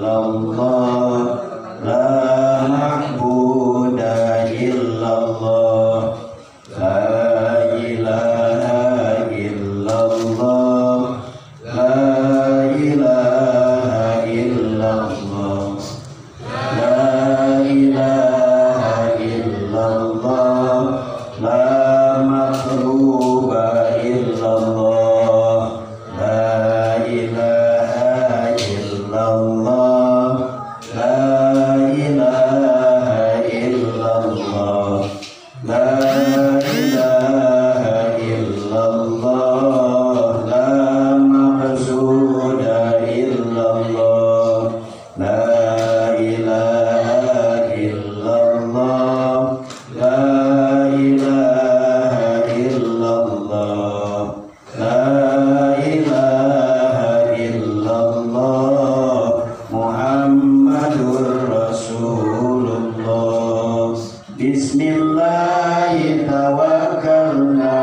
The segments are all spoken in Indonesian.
illallah, la ma'budu illallah, la ilaha illallah, la ilaha illallah, la ilaha illallah, la makhluqa illallah, la ilaha illallah, la ilaha illallah, la ilaha illallah, la maqsuda illallah, la ilaha illallah, la ilaha illallah, la ilaha illallah, Muhammadur Rasulullah. Bismillahi tawakkalna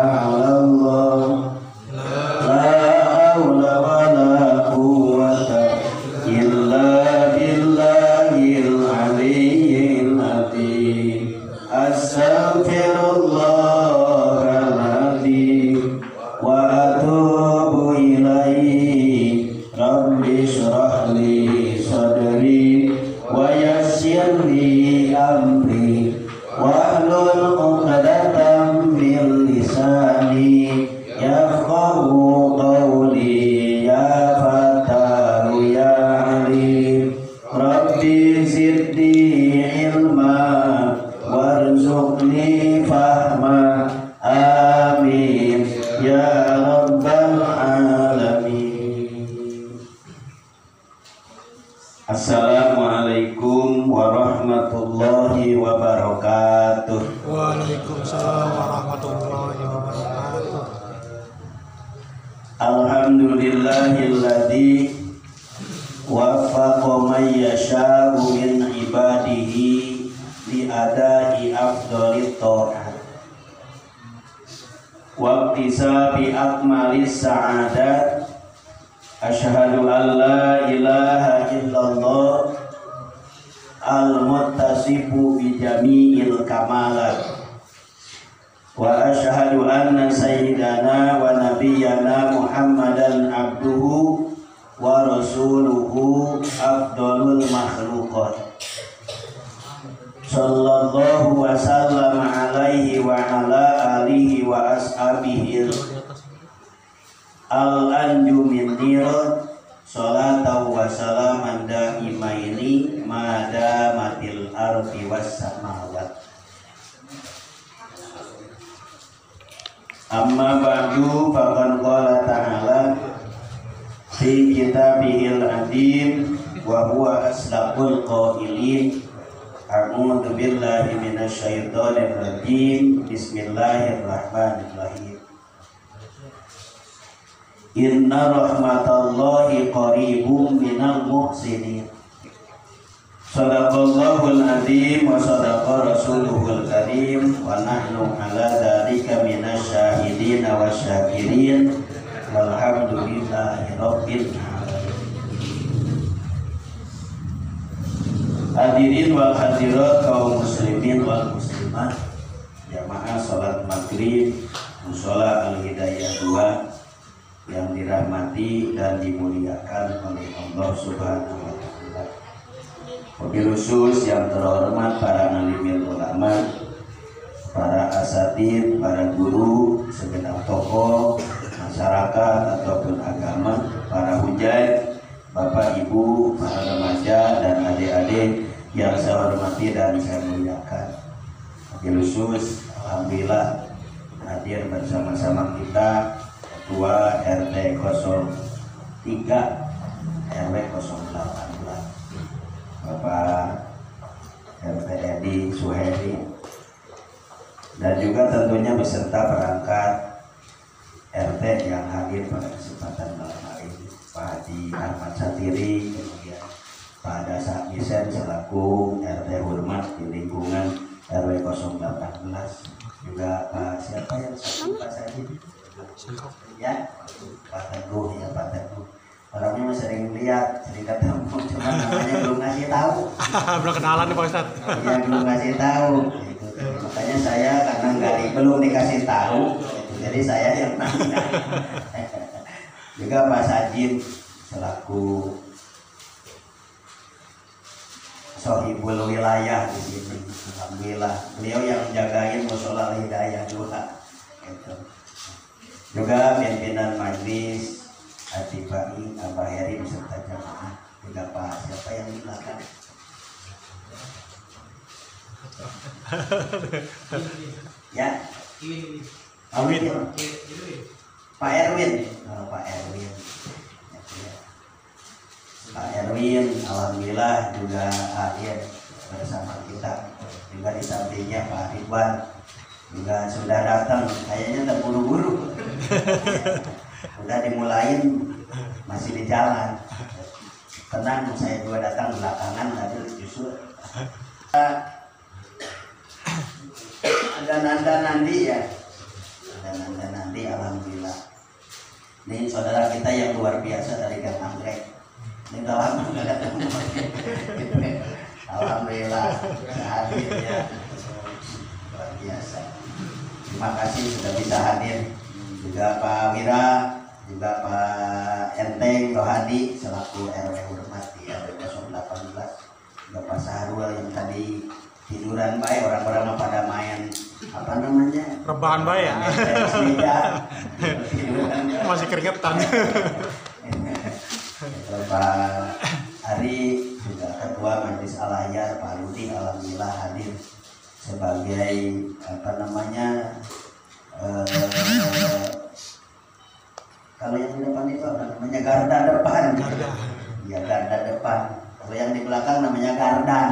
'alallah, la haula wala quwwata illa billahil aliyyil azim. Astaghfirullahaladzim wa atubu ilaihi. Rabbi shrah li sadri wa yassir li amri wahlul 'uqdatam min lisani yafqahu qawli. Ya Fattahu ya Alim, Rabbi zidni ilma warzuqni fahma. Amin ya rabbal alamin. Assalamualaikum warahmatullahi wabarakatuh. Waalaikumsalam warahmatullahi wabarakatuh. Alhamdulillahilladzi waffaqa man yasha'u min ibadihi li adai afdhalit tha'at wa iktisabi akmalis sa'adat. Asyhadu an la ilaha illallah al-muttasifu bi jami'il kamalat, wa asyhadu anna sayyidana wa nabiyyana Muhammadan abduhu wa rasuluhu afdalul makhluqat. Sallallahu wa sallam alaihi wa ala alihi wa ashabihi al-anju min nirad, salatan wa salaman daimaini madamatil ardi was samawat. Amma ba'du, faqad qala ta'ala fi kitabihil azim wa huwa asdaqul qailin. A'udzu billahi minasy syaithanir rajim. Bismillahirrahmanirrahim. Inna rahmatallahi qaribum minal muhsinin. Sadaqallahul azim wa sadaqa rasuluhul karim wa nahnu ala dzalika minasy syahidin wa syakirin walhamdulillahi rabbil alamin. Hadirin wal hadirat, kaum muslimin wal muslimat, jamaah salat maghrib mushola al-hidayah 2 yang dirahmati dan dimuliakan oleh Allah Subhanahu wa Ta'ala. Wabil khusus yang terhormat para alimil ulama, para asatid, para guru, segenap tokoh masyarakat ataupun agama, para hujaj, bapak ibu, para remaja dan adik-adik yang saya hormati dan saya muliakan. Wabil khusus alhamdulillah hadir bersama-sama kita Ketua RT 03 RW 018 Bapak RT Edi Suheri, dan juga tentunya beserta perangkat RT yang hadir pada kesempatan malam hari ini, Pak Haji Ahmad Satiri, kemudian Pak Dasa Isen selaku RT hormat di lingkungan RW 018, juga Pak siapa yang satu Pak Sajid ya, Pak Teguh ya, Pak Teguh orangnya sering lihat, sering ketemu, cuma cuma namanya belum ngasih tahu. Belum kenalan nih Pak Ustadz. Ya belum ngasih tahu. Gitu. Makanya saya karena belum dikasih tahu, gitu. Jadi saya yang nanya. Juga Pak Sajid selaku sohibul wilayah di sini. Alhamdulillah beliau yang jagain musola hidayah juga. Gitu. Juga pimpinan majelis Atibai Abah Heri beserta jamaah. Juga Pak siapa yang di belakang? Ya. Awin. Pak Erwin. Oh, Pak Erwin. Pak Erwin alhamdulillah juga hadir bersama kita. Juga di sampingnya Pak Ridwan juga sudah datang, kayaknya udah buru-buru. Udah dimulain, masih di jalan. Tenang, saya juga datang belakangan, tapi justru ada nanda nandi ya, ada nanda nandi alhamdulillah. Ini saudara kita yang luar biasa dari Gang Anggrek. Ini udah lama nggak ketemu. Alhamdulillah hadirnya luar biasa. Terima kasih sudah bisa hadir. Juga Pak Wira, juga Pak Enteng Rohadi selaku RW Hormat di RW 018, juga Pak Sahrul yang tadi tiduran baik, orang-orang pada main apa namanya? Rebahan baik ya. Tiduran Masih keringetan. Pak Ari juga Ketua Majelis Al-Ahyar Pak Rudi alhamdulillah hadir sebagai apa namanya kalau yang di depan itu apa namanya garda depan. Ya garda depan. Kalau yang di belakang namanya gardan.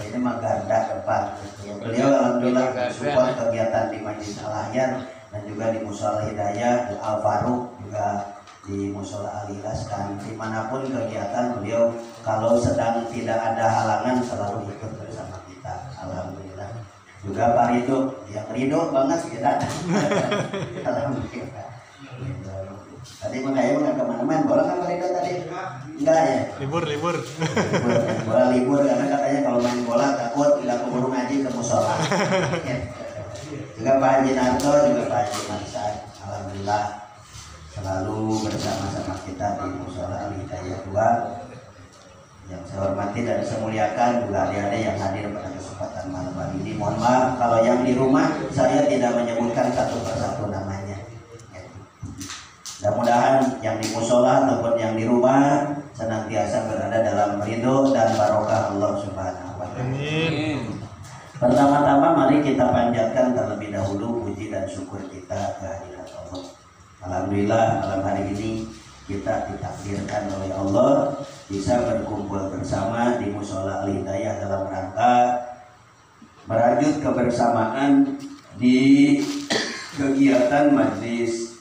Ini mah garda depan. Ya, beliau alhamdulillah support kegiatan di Majelis Al-Ahyar dan juga di Musola Hidayah di Al Faruq juga di Musola Al-Ilas dan dimanapun kegiatan beliau kalau sedang tidak ada halangan selalu ikut bersama kita. Alhamdulillah. Juga Pak Ridho yang ridho banget kita. Alhamdulillah. Tadi makanya nggak kemana-mana bola kan Pak Ridho tadi enggak ya? Libur. Bola libur karena katanya kalau main bola takut nggak keburu ngaji ke musola. Juga Pak Haji Narto juga Pak Haji Marsad. Alhamdulillah selalu bersama-sama kita di Musola Al-Hidayah 2. Yang saya hormati dan saya muliakan juga adik-adik yang hadir pada kesempatan malam hari ini. Mohon maaf kalau yang di rumah saya tidak menyebutkan satu persatu namanya. Mudah-mudahan yang di musola ataupun yang di rumah senantiasa berada dalam ridho dan barokah Allah Subhanahu wa Ta'ala. Amin. Pertama-tama mari kita panjatkan terlebih dahulu puji dan syukur kita kehadirat Allah. Alhamdulillah malam hari ini kita ditakdirkan oleh Allah bisa berkumpul bersama di Musola Al-Hidayah dalam rangka merajut kebersamaan di kegiatan Majelis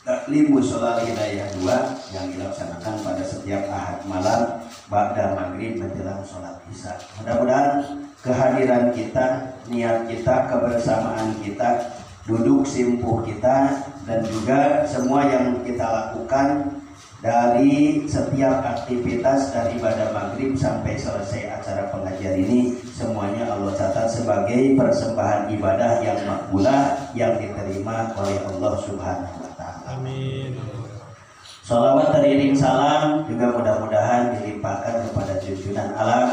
Taklim Musola Al-Hidayah 2 yang dilaksanakan pada setiap Ahad malam ba'da maghrib menjelang sholat isya. Mudah-mudahan kehadiran kita, niat kita, kebersamaan kita, duduk simpuh kita dan juga semua yang kita lakukan dari setiap aktivitas dari ibadah maghrib sampai selesai acara pengajian ini semuanya Allah catat sebagai persembahan ibadah yang makbulah yang diterima oleh Allah Subhanahu wa Ta'ala. Amin. Sholawat teriring salam juga mudah-mudahan dilimpahkan kepada junjungan alam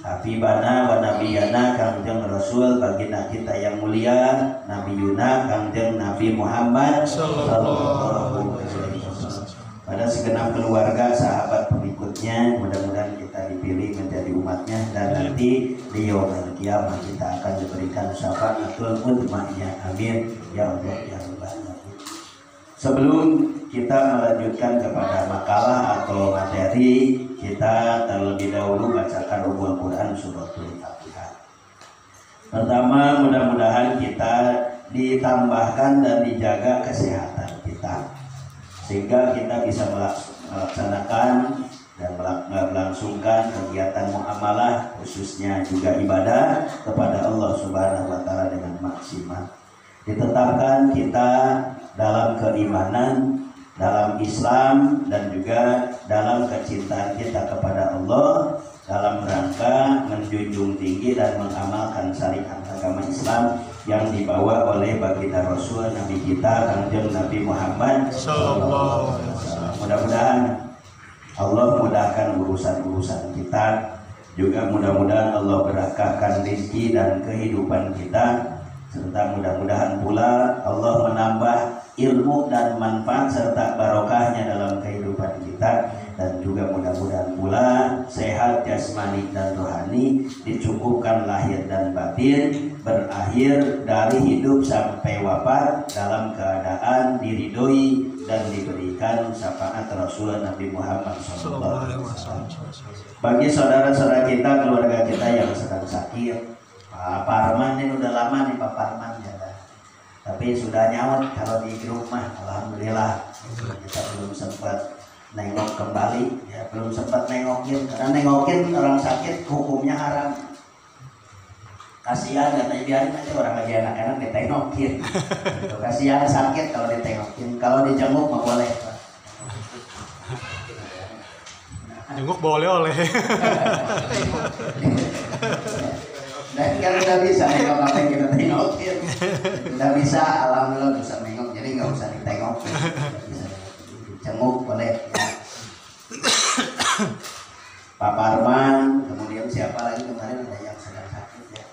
Habibana wa Nabiyana Kangjeng Rasul baginda kita yang mulia Nabi Yuna Kangjeng Nabi Muhammad Sallallahu Alaihi Wasallam. Pada segenap keluarga, sahabat pengikutnya, mudah-mudahan kita dipilih menjadi umatnya dan nanti di yaumul qiyamah kita akan diberikan syafaatul uzmanya. Amin ya Allah ya Rabbal alamin. Sebelum kita melanjutkan kepada makalah atau materi, kita terlebih dahulu bacakan Ummul Quran suratul Fatihah. Pertama, mudah-mudahan kita ditambahkan dan dijaga kesehatan kita sehingga kita bisa melaksanakan dan melangsungkan kegiatan muamalah khususnya juga ibadah kepada Allah Subhanahu wa Ta'ala dengan maksimal. Ditetapkan kita dalam keimanan dalam Islam dan juga dalam kecintaan kita kepada Allah dalam rangka menjunjung tinggi dan mengamalkan syariat agama Islam yang dibawa oleh baginda Rasul Nabi kita Kanjeng Nabi Muhammad Sallallahu alaihi wasallam. Mudah-mudahan Allah mudahkan urusan-urusan kita, juga mudah-mudahan Allah berkahkan rezeki dan kehidupan kita, serta mudah-mudahan pula Allah menambah ilmu dan manfaat serta barokahnya dalam kehidupan kita, dan juga mudah-mudahan pula sehat jasmani dan rohani, dicukupkan lahir dan batin, berakhir dari hidup sampai wafat dalam keadaan diridhoi dan diberikan syafaat Rasul Nabi Muhammad SAW. Bagi saudara-saudara kita, keluarga kita yang sedang sakit, Pak Parman ini udah lama nih Pak Parman ya, tapi sudah nyaut kalau di rumah, alhamdulillah. Kita belum sempat nengok kembali, ya belum sempat nengokin, karena nengokin orang sakit hukumnya haram. Kasihan katanya, biarin aja orang lagi enak-enak ditengokin. Gitu. Kasihan sakit kalau ditengokin, kalau dijenguk mah boleh. Jenguk boleh. Dan kan udah bisa nengok apa yang kita tengokin, udah bisa, alhamdulillah bisa nengok, jadi nggak usah ditengokin, bisa dijenguk boleh. Ya. Pak Parman, kemudian siapa lagi kemarin ada yang sedang sakit ya.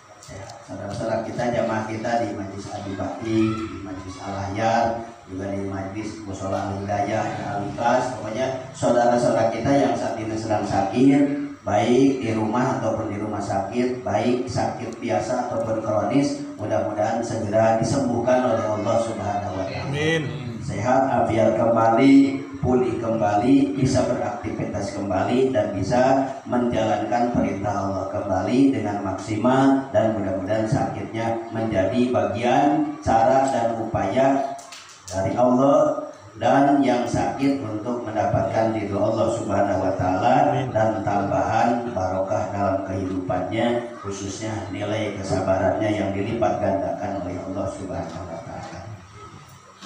Saudara-saudara kita, jamaah kita di Majlis Abi Bakti, di Majlis Al-Hayat, juga di Majlis Mushola Al-Hidayah, Al-Ikhlas, pokoknya saudara-saudara kita yang saat ini sedang sakit, baik di rumah ataupun di rumah sakit, baik sakit biasa ataupun kronis, mudah-mudahan segera disembuhkan oleh Allah Subhanahu wa Ta'ala. Amin. Sehat, afiat kembali, pulih kembali, bisa beraktivitas kembali, dan bisa menjalankan perintah Allah kembali dengan maksimal, dan mudah-mudahan sakitnya menjadi bagian cara dan upaya dari Allah, dan yang sakit untuk mendapatkan ridho Allah Subhanahu wa Ta'ala dan tambahan barokah dalam kehidupannya, khususnya nilai kesabarannya yang dilipat gandakan oleh Allah Subhanahu wa Ta'ala.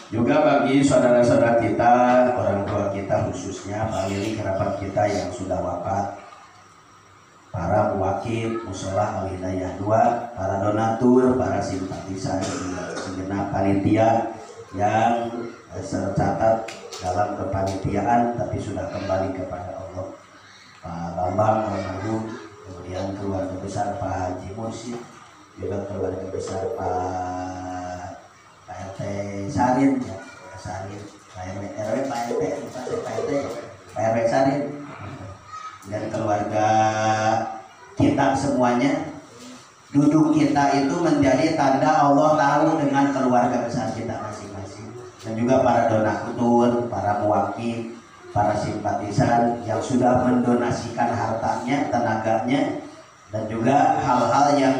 Juga bagi saudara-saudara kita, orang tua kita, khususnya Pak Lili, kerabat kita yang sudah wafat, para muwakil Mushola Al-Hidayah 2, para donatur, para simpatisan, segenap panitia yang tercatat dalam kepanitiaan tapi sudah kembali kepada Allah. Pak Bambang almarhum, kemudian keluarga besar Pak Haji Mursyid, juga keluarga besar Pak RT Sarin, ya, Sarin, Pak RW, Pak RT, Pak RW Sarin, dan keluarga kita semuanya. Duduk kita itu menjadi tanda Allah tahu dengan keluarga besar kita masing-masing, dan juga para donatur, para muwakil, para simpatisan yang sudah mendonasikan hartanya, tenaganya, dan juga hal-hal yang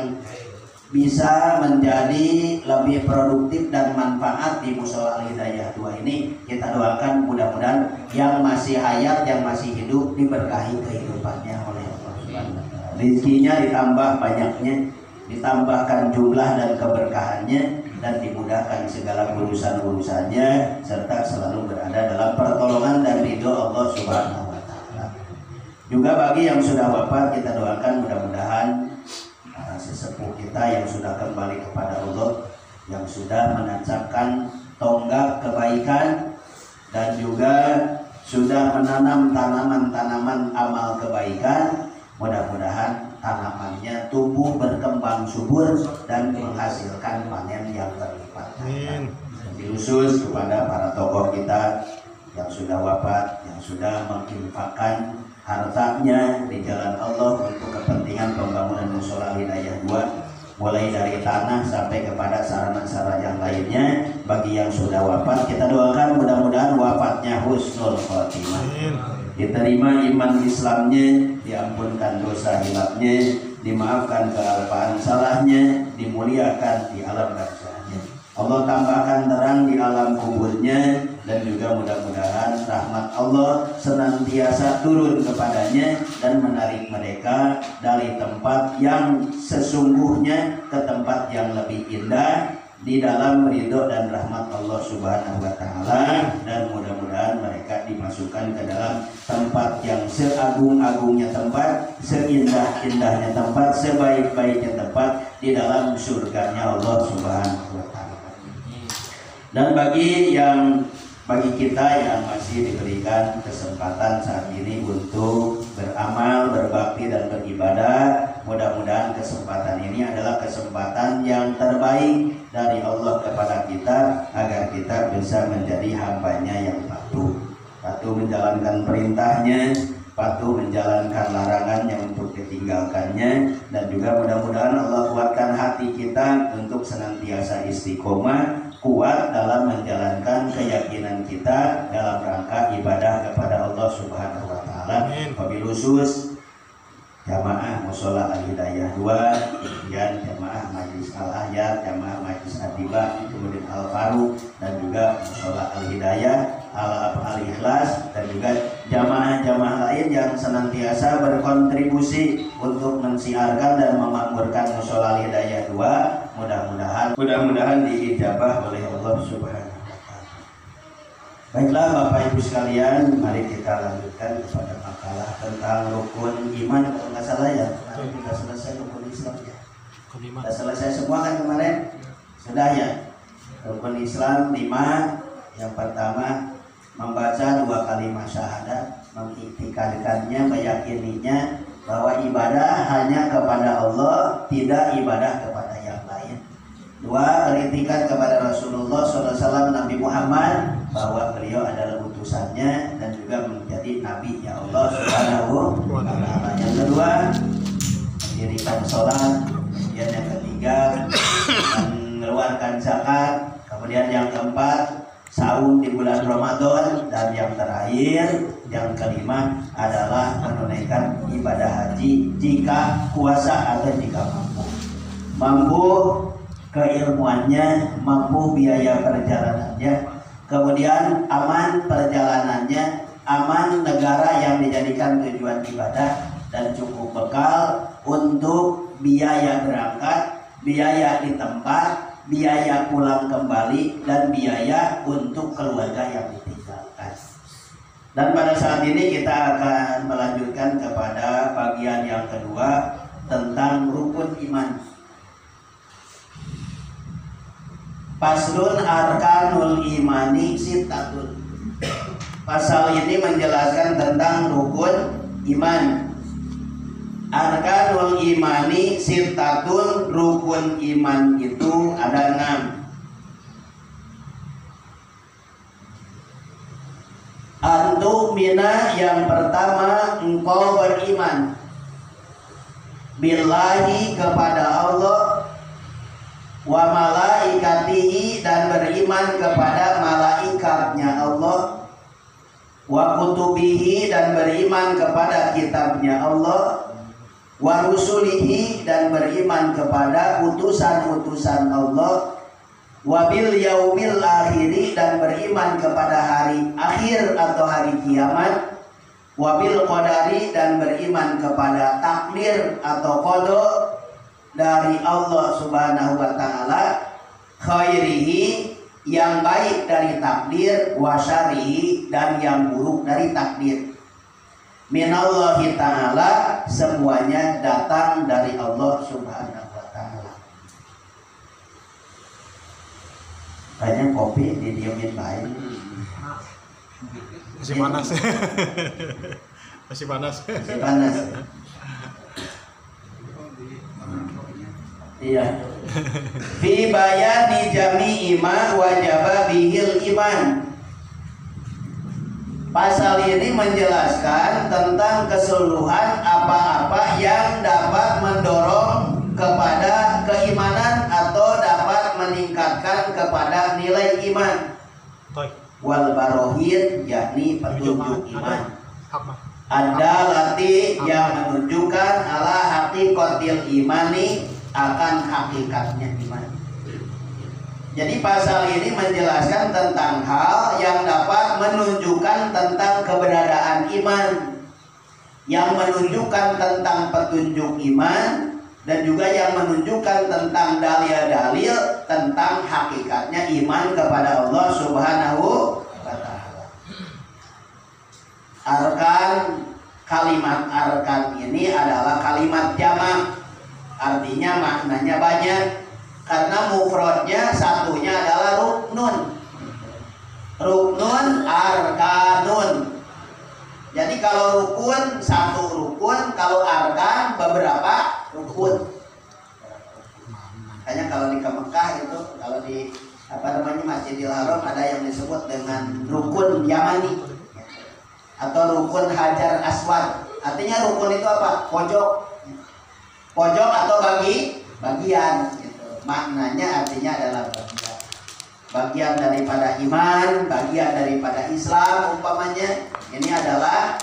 bisa menjadi lebih produktif dan manfaat di Mushola Al-Hidayah 2 ini. Kita doakan mudah-mudahan yang masih hayat, yang masih hidup, diberkahi kehidupannya oleh Allah Subhanahu wa Ta'ala. Rezekinya ditambah banyaknya, ditambahkan jumlah dan keberkahannya, dan dimudahkan segala urusan-urusannya, serta selalu berada dalam pertolongan dan ridho Allah Subhanahu wa Ta'ala. Juga bagi yang sudah wafat, kita doakan mudah-mudahan sesepuh kita yang sudah kembali kepada Allah, yang sudah menancapkan tonggak kebaikan dan juga sudah menanam tanaman-tanaman amal kebaikan, mudah-mudahan tanamannya tumbuh berkembang subur dan menghasilkan panen yang berlipat. Khusus kepada para tokoh kita yang sudah wafat, yang sudah menginfakkan hartanya di jalan Allah untuk kepentingan pembangunan Mushola Al-Hidayah 2, mulai dari tanah sampai kepada sarana-sarana yang lainnya. Bagi yang sudah wafat, kita doakan mudah-mudahan wafatnya husnul khotimah, diterima iman Islamnya, diampunkan dosa hilafnya, dimaafkan kealpaan salahnya, dimuliakan di alam barzahnya. Allah tambahkan terang di alam kuburnya, dan juga mudah-mudahan rahmat Allah senantiasa turun kepadanya dan menarik mereka dari tempat yang sesungguhnya ke tempat yang lebih indah, di dalam ridho dan rahmat Allah Subhanahu wa taala, dan mudah-mudahan mereka dimasukkan ke dalam tempat yang seagung-agungnya tempat, seindah-indahnya tempat, sebaik-baiknya tempat di dalam surganya Allah Subhanahu wa taala. Dan bagi kita yang masih diberikan kesempatan saat ini untuk beramal, berbakti dan beribadah, mudah-mudahan kesempatan ini adalah kesempatan yang terbaik dari Allah kepada kita, agar kita bisa menjadi hambanya yang patuh menjalankan perintahnya, patuh menjalankan larangannya untuk ditinggalkannya, dan juga mudah-mudahan Allah kuatkan hati kita untuk senantiasa istiqomah, kuat dalam menjalankan keyakinan kita dalam rangka ibadah kepada Allah Subhanahu wa taala. Wabil khusus jamaah Mushola Al-Hidayah 2, kemudian jamaah Majlis Al-Ayat, jamaah Majlis Adiba, kemudian Al-Faruq, dan juga Mushola Al-Hidayah, Al-Ikhlas, dan juga jamaah-jamaah lain yang senantiasa berkontribusi untuk mensiarkan dan memakmurkan Mushola Al-Hidayah 2. Mudah-mudahan diijabah oleh Allah Subhanahu wa taala. Baiklah Bapak Ibu sekalian, mari kita lanjutkan kepada makalah tentang rukun iman. Kalau nggak salah ya, kemarin kita selesai rukun Islam ya. Kita selesai semua kan kemarin? Sudah ya. Rukun Islam 5. Yang pertama, membaca 2 kalimat syahadat, mengiktikadkannya, meyakininya bahwa ibadah hanya kepada Allah, tidak ibadah kepada yang lain. 2, beriktikad kepada Rasulullah SAW, Nabi Muhammad, bahwa beliau adalah utusannya dan juga menjadi nabi ya Allah Subhanahu wa taala. Yang kedua, mendirikan sholat. Kemudian yang ketiga, mengeluarkan zakat. Kemudian yang keempat, saum di bulan Ramadan. Dan yang terakhir, yang kelima adalah menunaikan ibadah haji jika kuasa atau jika mampu keilmuannya, mampu biaya perjalanannya, kemudian aman perjalanannya, aman negara yang dijadikan tujuan ibadah, dan cukup bekal untuk biaya berangkat, biaya di tempat, biaya pulang kembali, dan biaya untuk keluarga yang ditinggalkan. Dan pada saat ini kita akan melanjutkan kepada bagian yang kedua tentang rukun iman. Faslun arkanul imani sittatun. Pasal ini menjelaskan tentang rukun iman. Arkanul imani sittatun, rukun iman itu ada 6. Antumina, yang pertama engkau beriman billahi, kepada Allah, wa malaikatihi, dan beriman kepada malaikatnya Allah, wa kutubihi, dan beriman kepada kitabnya Allah, wa rusulihi, dan beriman kepada utusan-utusan Allah, wa bil yaumil akhiri, dan beriman kepada hari akhir atau hari kiamat, wa bil qadari, dan beriman kepada takdir atau qada dari Allah Subhanahu wa taala, khairihi, yang baik dari takdir, wa syarrihi, dan yang buruk dari takdir. Minallahi ta'ala, semuanya datang dari Allah Subhanahu wa ta'ala. Kayaknya kopi didiemin lain. Masih panas. Masih panas. Masih panas. Iya. Fi bayani jami'i ma wajaba bihil iman. Pasal ini menjelaskan tentang keseluruhan apa-apa yang dapat mendorong kepada keimanan atau dapat meningkatkan kepada nilai iman. Wal barohin, yakni petunjuk iman. Ada lati yang menunjukkan ala haqiqatil imani, akan hakikatnya iman. Jadi pasal ini menjelaskan tentang hal yang dapat menunjukkan tentang keberadaan iman, yang menunjukkan tentang petunjuk iman, dan juga yang menunjukkan tentang dalil-dalil tentang hakikatnya iman kepada Allah Subhanahu wa Ta'ala. Arkan, kalimat arkan ini adalah kalimat jamak, artinya maknanya banyak karena mufradnya satunya adalah ruknun. Ruknun, arkanun. Jadi kalau rukun satu rukun, kalau arkan beberapa rukun. Makanya kalau di Mekah itu, kalau di Masjidil Haram ada yang disebut dengan rukun Yamani atau rukun Hajar Aswad. Artinya rukun itu apa? Pojok, pojok atau bagian. Gitu. Maknanya artinya adalah bagian daripada iman, bagian daripada Islam umpamanya. Ini adalah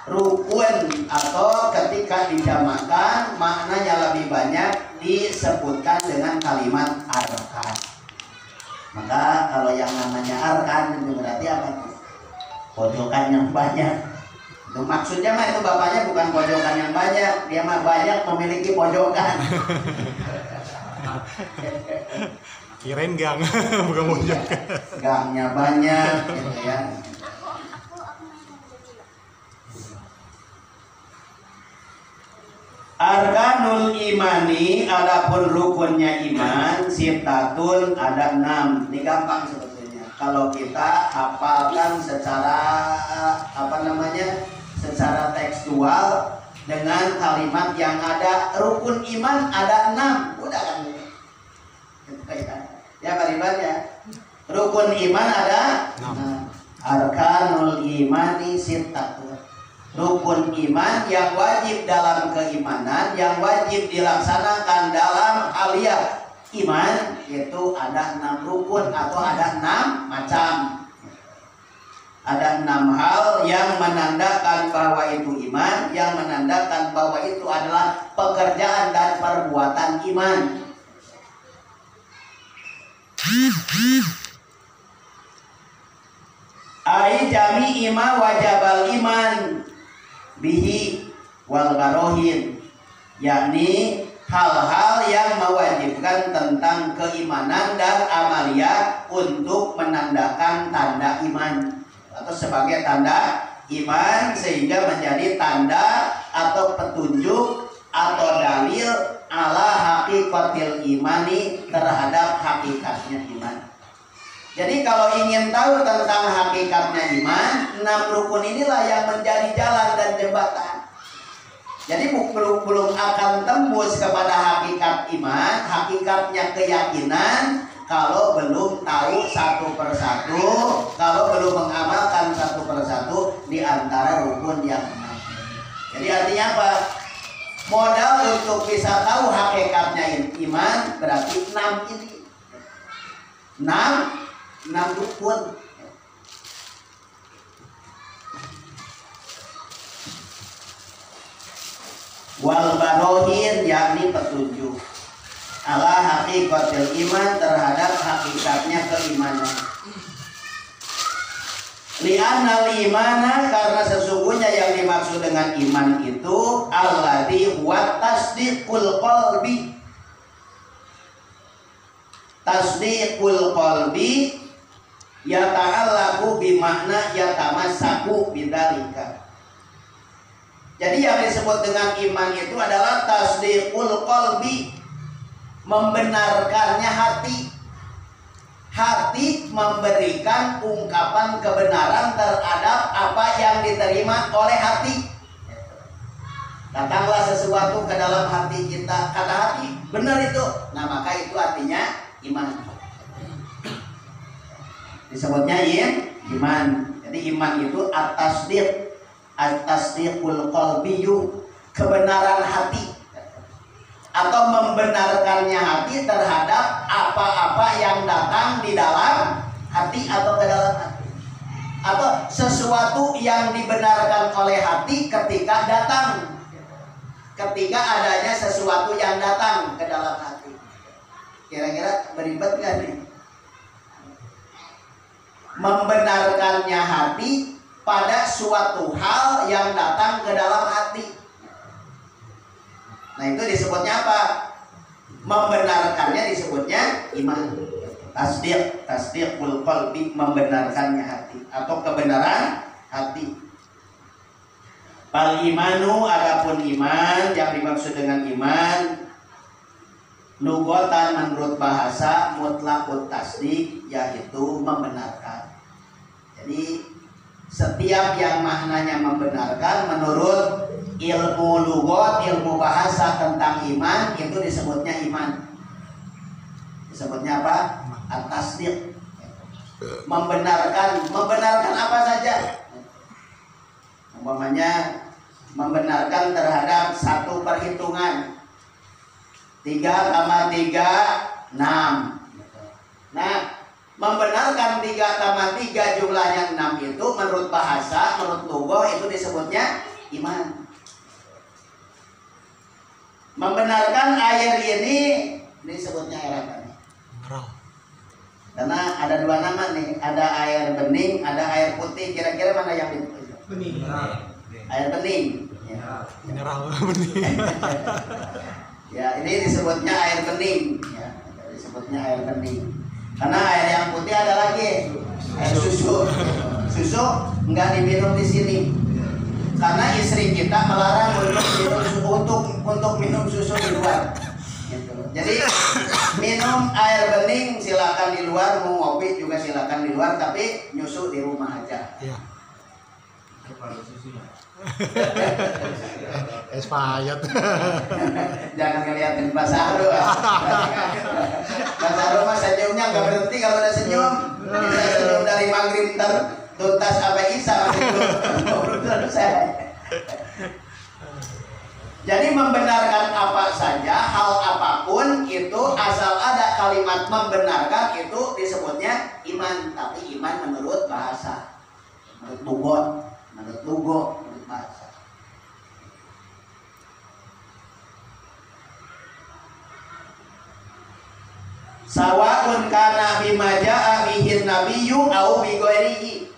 rukun atau ketika dijamakkan maknanya lebih banyak disebutkan dengan kalimat arkan. Maka kalau yang namanya arkan itu berarti apa? Pojokan yang banyak. Itu maksudnya mah itu bapaknya bukan pojokan yang banyak, dia mah banyak memiliki pojokan. Kirain gang, bukan pojokan. Gangnya banyak gitu ya. Arkanul imani, adapun rukunnya iman, sitatun ada 6. Ini gampang sebetulnya. Kalau kita hafalkan secara secara tekstual dengan kalimat yang ada rukun iman ada 6, udah kan? Ya kalimat ya. Rukun iman ada 6. Arkanul imani sitatun. Rukun iman yang wajib dalam keimanan, yang wajib dilaksanakan dalam aliyah iman, itu ada 6 rukun atau ada 6 macam. Ada 6 hal yang menandakan bahwa itu iman, yang menandakan bahwa itu adalah pekerjaan dan perbuatan iman. Ai jami ima wajabal iman bihi wal barohin, yakni hal-hal yang mewajibkan tentang keimanan dan amalia untuk menandakan tanda iman atau sebagai tanda iman, sehingga menjadi tanda atau petunjuk atau dalil ala hakikatil imani, terhadap hakikatnya iman. Jadi kalau ingin tahu tentang hakikatnya iman, 6 rukun inilah yang menjadi jalan dan jembatan. Jadi belum akan tembus kepada hakikat iman, hakikatnya keyakinan, kalau belum tahu satu persatu, kalau belum mengamalkan satu persatu di antara rukun yang 6. Jadi artinya apa? Modal untuk bisa tahu hakikatnya iman berarti 6 ini. 6 rukun. Wal barohin, yakni petunjuk ala hakikatil iman, terhadap hakikatnya keimanan. Li'anna imana, karena sesungguhnya yang dimaksud dengan iman itu alladzi huwa tasdiqul qalbi. Tasdiqul qalbi yata'allaqu bimakna yatamassaku bidzalika. Jadi yang disebut dengan iman itu adalah tasdiqul qalbi, membenarkannya hati. Hati memberikan ungkapan kebenaran terhadap apa yang diterima oleh hati. Datanglah sesuatu ke dalam hati kita, kata hati, benar itu. Nah, maka itu artinya iman. Disebutnya iman. Jadi iman itu at-tasdiqul qalbiyyu, kebenaran hati, atau membenarkannya hati terhadap apa-apa yang datang di dalam hati atau ke dalam hati, atau sesuatu yang dibenarkan oleh hati ketika datang, ketika adanya sesuatu yang datang ke dalam hati. Kira-kira beribet gak nih? Membenarkannya hati pada suatu hal yang datang ke dalam hati. Nah, Nah itu disebutnya apa? Membenarkannya disebutnya iman. Tasdiqul qalbi, membenarkannya hati atau kebenaran hati. Fal imanu, adapun iman yang dimaksud dengan iman lugatan menurut bahasa mutlaqut tasdiq, yaitu membenarkan. Jadi setiap yang maknanya membenarkan menurut ilmu lugat, ilmu bahasa tentang iman itu disebutnya iman. Disebutnya apa? At-tasdiq. Membenarkan apa saja? Umpamanya membenarkan terhadap satu perhitungan 3 tambah 3 6. Nah, membenarkan 3 tambah 3 jumlahnya 6 itu menurut bahasa, menurut lugah itu disebutnya iman. Membenarkan air ini disebutnya air apa nih? Karena ada dua nama nih, ada air bening, ada air putih. Kira-kira mana yang bening? Air bening. Ya. Mineral bening. Ya, ini disebutnya air bening. Ya, disebutnya air bening. Karena air yang putih ada lagi, air susu. Susu enggak diminum di sini. Karena istri kita melarang untuk minum susu di luar. Gitu. Jadi minum air bening silakan di luar, mau ngopi juga silakan di luar, tapi nyusu di rumah aja. Iya. Expired. Jangan ngeliatin Pak Saru. Pak Saru mah senyumnya nggak berhenti kalau udah senyum. Bisa senyum dari maghrib tuntas sampai isya. Jadi membenarkan apa saja, hal apapun itu asal ada kalimat membenarkan itu disebutnya iman. Tapi iman menurut bahasa, menurut lugo, menurut bahasa. Sawaun kana bima jaa bihin nabiyyu au bi ghairihi.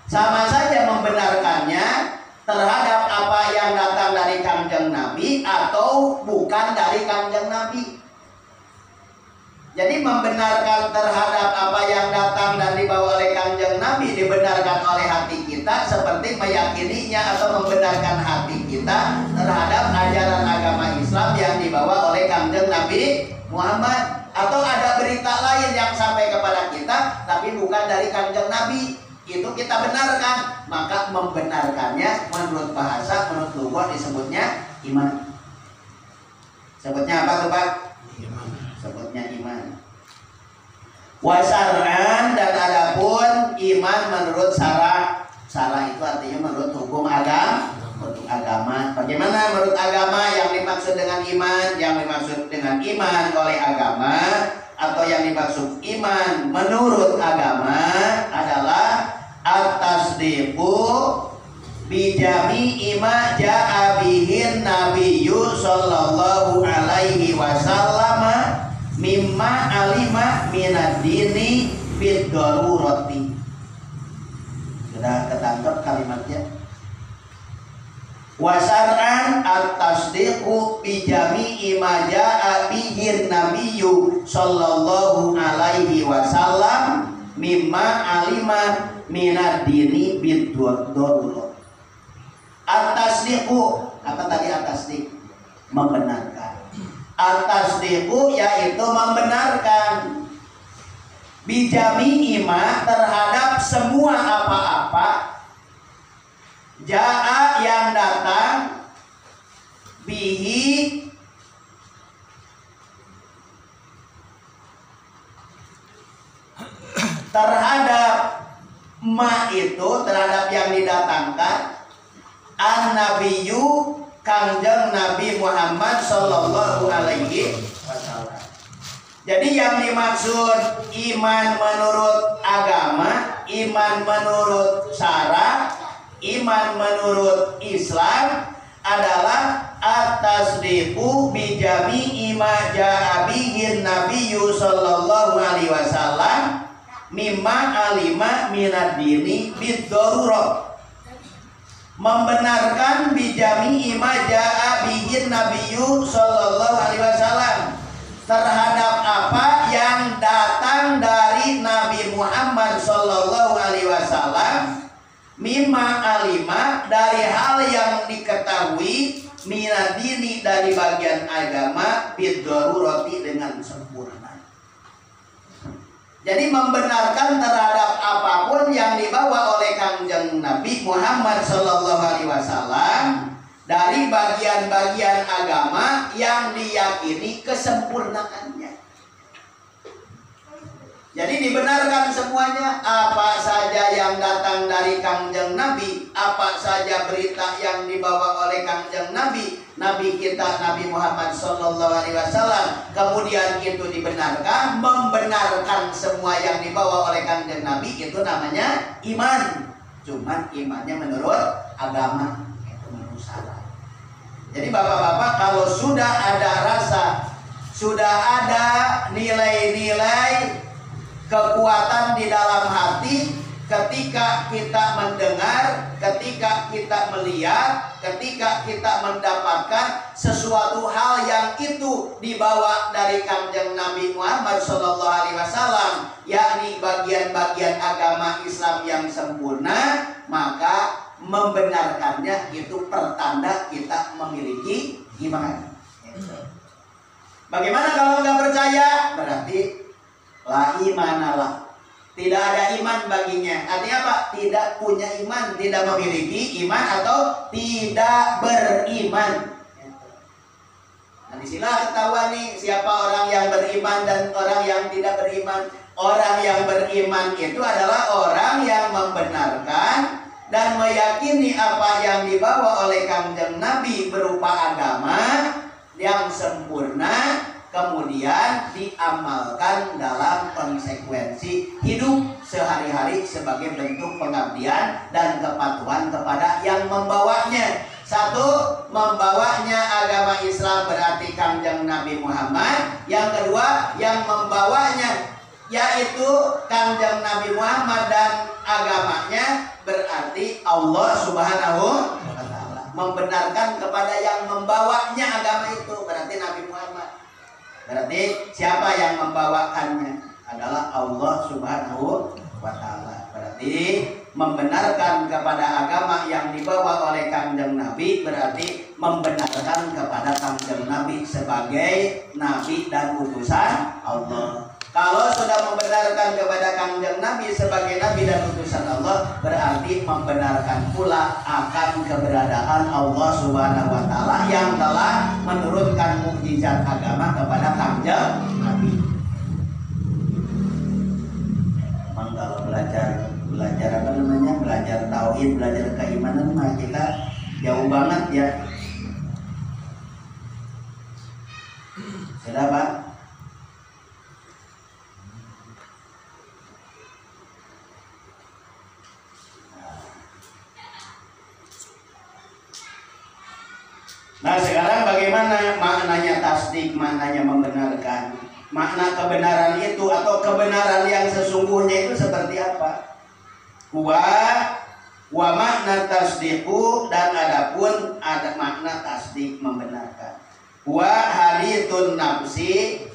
Sama saja membenarkannya terhadap apa yang datang dari Kanjeng Nabi atau bukan dari Kanjeng Nabi. Jadi membenarkan terhadap apa yang datang dan dibawa oleh Kanjeng Nabi dibenarkan oleh hati kita, seperti meyakininya atau membenarkan hati kita terhadap ajaran agama Islam yang dibawa oleh Kanjeng Nabi Muhammad. Atau ada berita lain yang sampai kepada kita tapi bukan dari Kanjeng Nabi, itu kita benarkan. Maka membenarkannya menurut bahasa, menurut lugah disebutnya iman. Sebutnya apa tuh Pak? Iman. Sebutnya iman. Wasar'an, dan adapun iman menurut syara. Syara itu artinya menurut hukum agama. Menurut agama. Bagaimana menurut agama yang dimaksud dengan iman? Yang dimaksud dengan iman oleh agama atau yang dimaksud iman menurut agama adalah at-tasdiqu bijami ima ja'a bihin nabiyyu sallallahu alaihi wasallam mimma alima minad dini bid darurati. Sudah ketangkep kalimatnya? Wasar'an at-tasdiqu bijami ima ja'a bihin nabiyyu sallallahu alaihi wasallam mimma alima minad dini bid darurati. At-tasdiqu, apa tadi at-tasdiq? Membenarkan. At-tasdiqu yaitu membenarkan bijami ima terhadap semua apa-apa ja'a yang datang bihi terhadap ma itu, terhadap yang didatangkan an-nabiyyu Kanjeng Nabi Muhammad sallallahu alaihi wasallam. Jadi yang dimaksud iman menurut agama, iman menurut syara, iman menurut Islam adalah at-tasdiqu bijami'i ma ja'a bihin nabiyyu sallallahu alaihi wasallam mimma alima minad dini bid-darurah. Membenarkan bijami'i ma ja'a bihi bihi nabiyyu sallallahu alaihi wasallam, terhadap apa yang datang dari Nabi Muhammad sallallahu alaihi wasallam, mimma alima, dari hal yang diketahui, minadini, dari bagian agama, biddarurati, dengan sempurna. Jadi membenarkan terhadap apapun yang dibawa oleh Kanjeng Nabi Muhammad sallallahu alaihi wasallam dari bagian-bagian agama yang diyakini kesempurnaannya. Jadi dibenarkan semuanya, apa saja yang datang dari Kanjeng Nabi, apa saja berita yang dibawa oleh Kanjeng Nabi, Nabi kita Nabi Muhammad sallallahu alaihi wasallam, kemudian itu dibenarkan, membenarkan semua yang dibawa oleh Kanjeng Nabi, itu namanya iman. Cuman imannya menurut agama, itu menurut syara. Jadi bapak-bapak, kalau sudah ada rasa, sudah ada nilai-nilai kekuatan di dalam hati, ketika kita mendengar, ketika kita melihat, ketika kita mendapatkan sesuatu hal yang itu dibawa dari Kanjeng Nabi Muhammad SAW, yakni bagian-bagian agama Islam yang sempurna, maka membenarkannya itu pertanda kita memiliki iman. Bagaimana kalau nggak percaya? Berarti la imanalah, tidak ada iman baginya. Artinya apa? Tidak punya iman, tidak memiliki iman, atau tidak beriman. Nah, disinilah ketahuan nih siapa orang yang beriman dan orang yang tidak beriman. Orang yang beriman itu adalah orang yang membenarkan dan meyakini apa yang dibawa oleh Kanjeng Nabi berupa agama yang sempurna, kemudian diamalkan dalam konsekuensi hidup sehari-hari sebagai bentuk pengabdian dan kepatuhan kepada yang membawanya. Satu, membawanya agama Islam berarti Kanjeng Nabi Muhammad. Yang kedua, yang membawanya yaitu Kanjeng Nabi Muhammad dan agamanya berarti Allah Subhanahu wa Ta'ala. Membenarkan kepada yang membawanya agama itu berarti Nabi Muhammad. Berarti siapa yang membawakannya adalah Allah Subhanahu wa Ta'ala. Berarti membenarkan kepada agama yang dibawa oleh Kanjeng Nabi berarti membenarkan kepada Kanjeng Nabi sebagai Nabi dan utusan Allah. Kalau sudah membenarkan kepada Kanjeng Nabi sebagai Nabi dan utusan Allah, berarti membenarkan pula akan keberadaan Allah Subhanahu wa Ta'ala yang telah menurunkan mukjizat agama kepada Kanjeng Nabi. Memang kalau belajar apa namanya, belajar tauhid, belajar keimanan, mah kita jauh banget ya. Sudah Pak? Nah sekarang bagaimana maknanya tasdik, maknanya membenarkan. Makna kebenaran itu atau kebenaran yang sesungguhnya itu seperti apa? Wa makna tasdiku, dan adapun ada makna tasdik membenarkan. Wa hadithun nafsi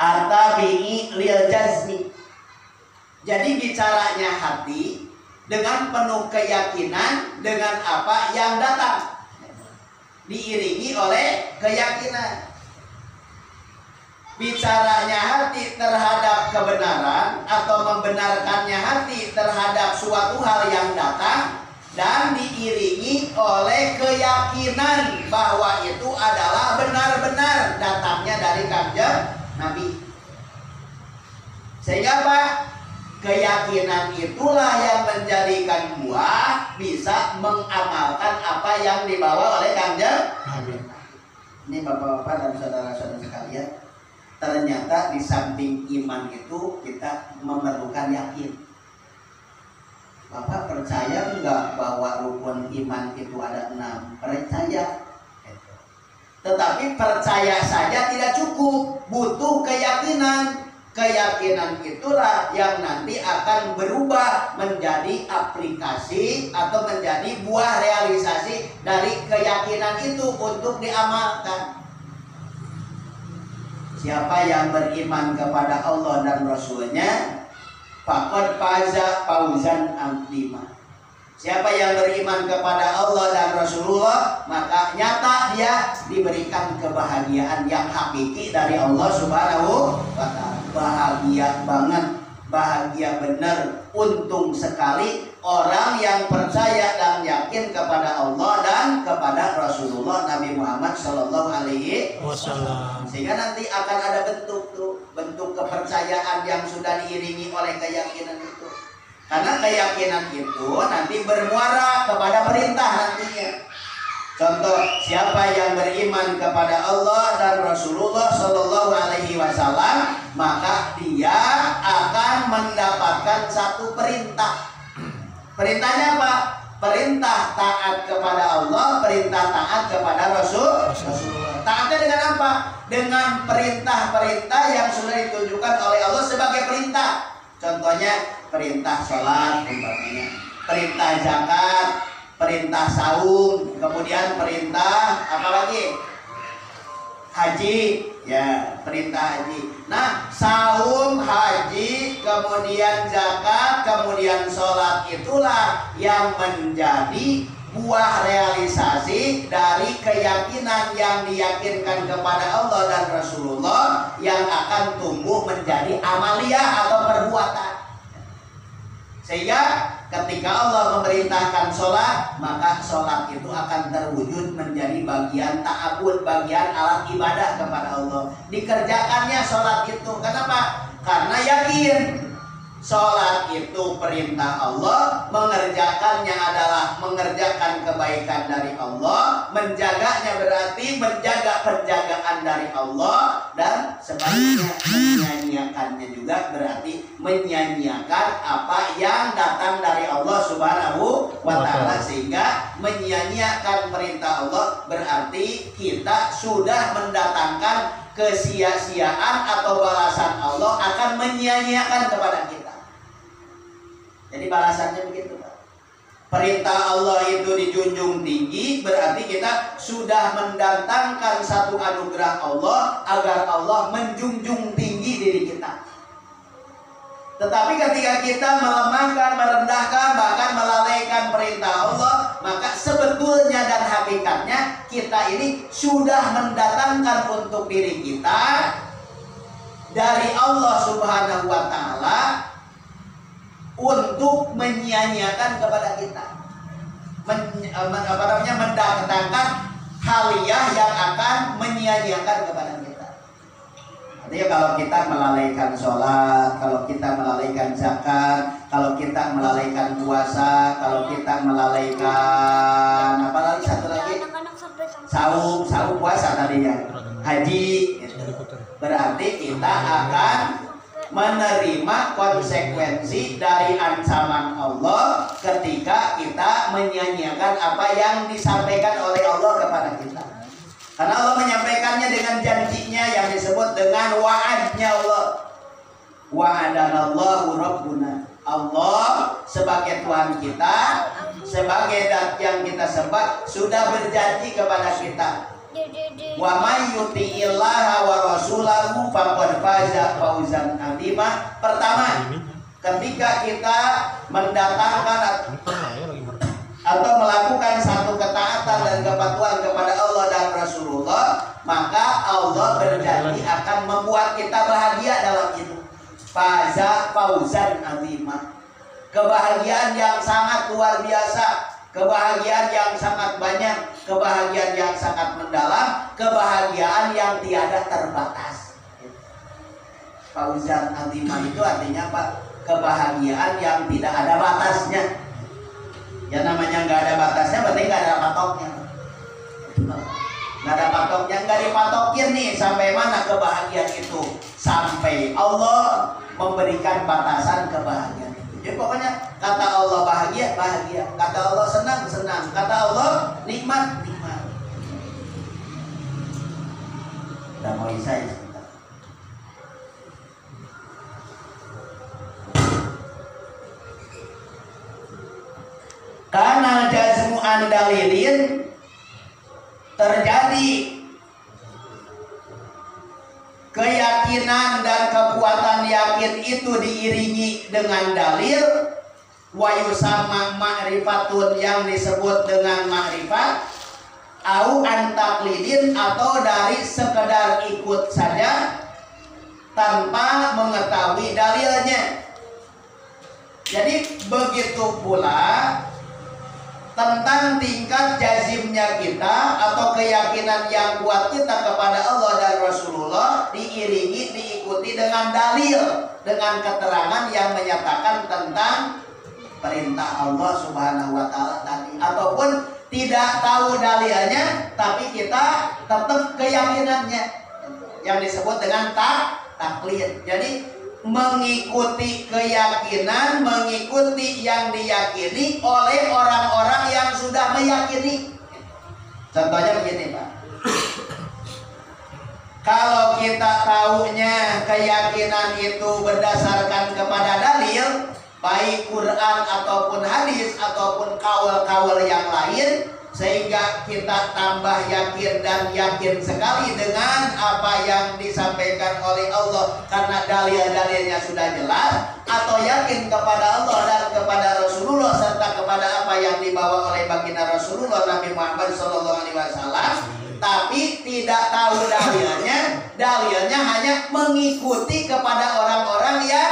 atabi'i lil jazmi. Jadi bicaranya hati dengan penuh keyakinan dengan apa yang datang, diiringi oleh keyakinan. Bicaranya hati terhadap kebenaran atau membenarkannya hati terhadap suatu hal yang datang dan diiringi oleh keyakinan bahwa itu adalah benar-benar datangnya dari Kanjeng Nabi. Sehingga apa? Keyakinan itulah yang menjadikan buah bisa mengamalkan apa yang dibawa oleh Kanjeng Nabi. Ini bapak-bapak dan saudara-saudara sekalian, ternyata di samping iman itu kita memerlukan yakin. Bapak percaya enggak bahwa rukun iman itu ada 6? Percaya. Tetapi percaya saja tidak cukup, butuh keyakinan. Keyakinan itulah yang nanti akan berubah menjadi aplikasi atau menjadi buah realisasi dari keyakinan itu untuk diamalkan. Siapa yang beriman kepada Allah dan Rasulnya, faqad faza fauzan azima. Siapa yang beriman kepada Allah dan Rasulullah, maka nyata dia diberikan kebahagiaan yang hakiki dari Allah Subhanahu wa Ta'ala. Bahagia banget, bahagia benar, untung sekali orang yang percaya dan yakin kepada Allah dan kepada Rasulullah Nabi Muhammad Shallallahu Alaihi Wasallam. Sehingga nanti akan ada bentuk kepercayaan yang sudah diiringi oleh keyakinan itu. Karena keyakinan itu nanti bermuara kepada perintah nantinya. Contoh, siapa yang beriman kepada Allah dan Rasulullah Shallallahu Alaihi Wasallam, maka dia akan mendapatkan satu perintah. Perintahnya apa? Perintah taat kepada Allah, perintah taat kepada Rasulullah. Taatnya dengan apa? Dengan perintah-perintah yang sudah ditunjukkan oleh Allah sebagai perintah. Contohnya perintah sholat, perintah zakat, perintah saum, kemudian perintah apa lagi? Haji, ya perintah haji. Nah, saum, haji, kemudian zakat, kemudian sholat itulah yang menjadi buah realisasi dari keyakinan yang diyakinkan kepada Allah dan Rasulullah yang akan tumbuh menjadi amaliyah atau perbuatan. Sehingga ketika Allah memerintahkan sholat, maka sholat itu akan terwujud menjadi bagian ta'abud, bagian alat ibadah kepada Allah. Dikerjakannya sholat itu. Kenapa? Karena yakin sholat itu perintah Allah, mengerjakannya adalah mengerjakan kebaikan dari Allah, menjaganya berarti menjaga penjagaan dari Allah, dan sebaliknya menyanyiakannya juga berarti menyanyiakan apa yang datang dari Allah Subhanahu wa Ta'ala. Sehingga menyanyiakan perintah Allah berarti kita sudah mendatangkan kesia-siaan atau balasan Allah akan menyia-nyiakan kepada kita. Jadi balasannya begitu, Pak. Perintah Allah itu dijunjung tinggi, berarti kita sudah mendatangkan satu anugerah Allah agar Allah menjunjung tinggi diri kita. Tetapi ketika kita melemahkan, merendahkan, bahkan melalaikan perintah Allah, maka sebetulnya dan hakikatnya kita ini sudah mendatangkan untuk diri kita dari Allah Subhanahu wa Ta'ala untuk menyia-nyiakan kepada kita, mendatangkan haliyah yang akan menyia-nyiakan kepada kita. Artinya kalau kita melalaikan sholat, kalau kita melalaikan zakat, kalau kita melalaikan puasa, kalau kita melalaikan apa lagi satu lagi, saum puasa tadinya, haji, berarti kita akan menerima konsekuensi dari ancaman Allah ketika kita menyia-nyiakan apa yang disampaikan oleh Allah kepada kita. Karena Allah menyampaikannya dengan janjinya yang disebut dengan wa'adnya Allah. Wa'adanallahu rabbuna. Allah sebagai Tuhan kita, sebagai zat yang kita sembah, sudah berjanji kepada kita. Wa may yuti'illaha wa rasulahu faqad faza fauzan 'azima. Pertama, ketika kita mendatangkan atau melakukan satu ketaatan dan kepatuhan kepada Allah dan Rasulullah, maka Allah berjanji akan membuat kita bahagia dalam itu. Faza fauzan 'azima. Kebahagiaan yang sangat luar biasa, kebahagiaan yang sangat banyak, kebahagiaan yang sangat mendalam, kebahagiaan yang tiada terbatas. Fauzan azimah itu artinya apa? Kebahagiaan yang tidak ada batasnya. Ya namanya nggak ada batasnya berarti nggak ada patoknya. Nggak ada patoknya, nggak dipatokin nih sampai mana kebahagiaan itu. Sampai Allah memberikan batasan kebahagiaan. Jadi pokoknya kata Allah bahagia, bahagia. Kata Allah senang, senang. Kata Allah nikmat, nikmat. Udah mau isya ya sebentar. dalilin terjadi keyakinan dan kekuatan yakin itu diiringi dengan dalil, wa yusamma ma'rifatun yang disebut dengan ma'rifat, au antaklidin atau dari sekedar ikut saja tanpa mengetahui dalilnya. Jadi begitu pula tentang tingkat jazimnya kita atau keyakinan yang kuat kita kepada Allah dan Rasulullah diiringi, diikuti dengan dalil, dengan keterangan yang menyatakan tentang perintah Allah Subhanahu wa taala tadi, ataupun tidak tahu dalilnya tapi kita tetap keyakinannya yang disebut dengan taklid. Jadi mengikuti keyakinan, mengikuti yang diyakini oleh orang-orang yang sudah meyakini. Contohnya begini, Pak. Kalau kita tahunya keyakinan itu berdasarkan kepada dalil, baik Quran ataupun hadis ataupun kaul-kaul yang lain, sehingga kita tambah yakin dan yakin sekali dengan apa yang disampaikan oleh Allah karena dalil-dalilnya sudah jelas, atau yakin kepada Allah dan kepada Rasulullah serta kepada apa yang dibawa oleh baginda Rasulullah Nabi Muhammad SAW, tapi tidak tahu dalilnya hanya mengikuti kepada orang-orang yang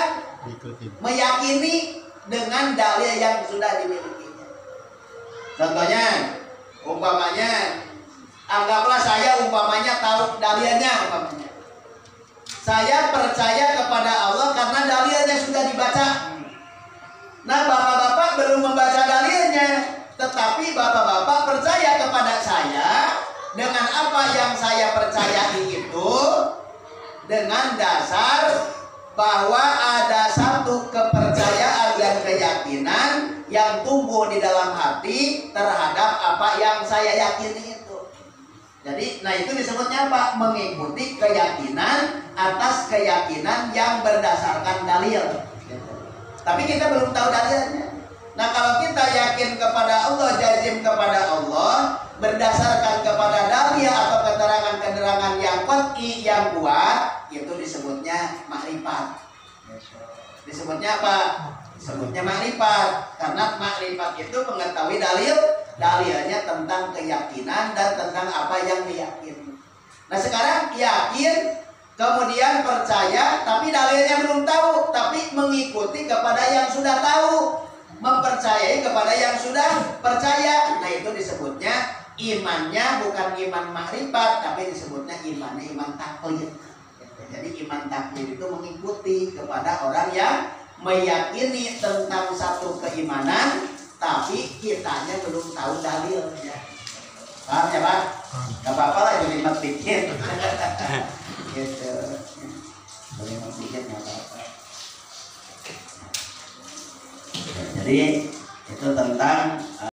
meyakini dengan dalil yang sudah dimilikinya. Contohnya, umpamanya, anggaplah saya umpamanya tahu dalilnya, umpamanya saya percaya kepada Allah karena dalilnya sudah dibaca. Nah, bapak-bapak belum membaca dalilnya, tetapi bapak-bapak percaya kepada saya dengan apa yang saya percayai itu, dengan dasar bahwa ada satu kepercayaan dan keyakinan yang tumbuh di dalam hati terhadap apa yang saya yakini itu. Jadi, nah itu disebutnya apa? Mengikuti keyakinan atas keyakinan yang berdasarkan dalil. Tapi kita belum tahu dalilnya. Nah, kalau kita yakin kepada Allah, jazim kepada Allah, berdasarkan kepada dalil atau keterangan-keterangan yang qat'i, yang kuat, itu disebutnya makrifat. Disebutnya apa? Disebutnya makrifat. Karena makrifat itu mengetahui dalilnya tentang keyakinan dan tentang apa yang diyakini. Nah, sekarang yakin, kemudian percaya, tapi dalilnya belum tahu, tapi mengikuti kepada yang sudah tahu, mempercayai kepada yang sudah percaya. Nah, itu disebutnya imannya bukan iman makrifat, tapi disebutnya imannya iman taklid. Jadi iman taklid itu mengikuti kepada orang yang meyakini tentang satu keimanan, tapi kitanya belum tahu dalilnya. Paham ya, Pak? Gak apa-apa lah, jadi iman dikit. Gitu. Jadi iman dikit gak apa-apa. Jadi itu tentang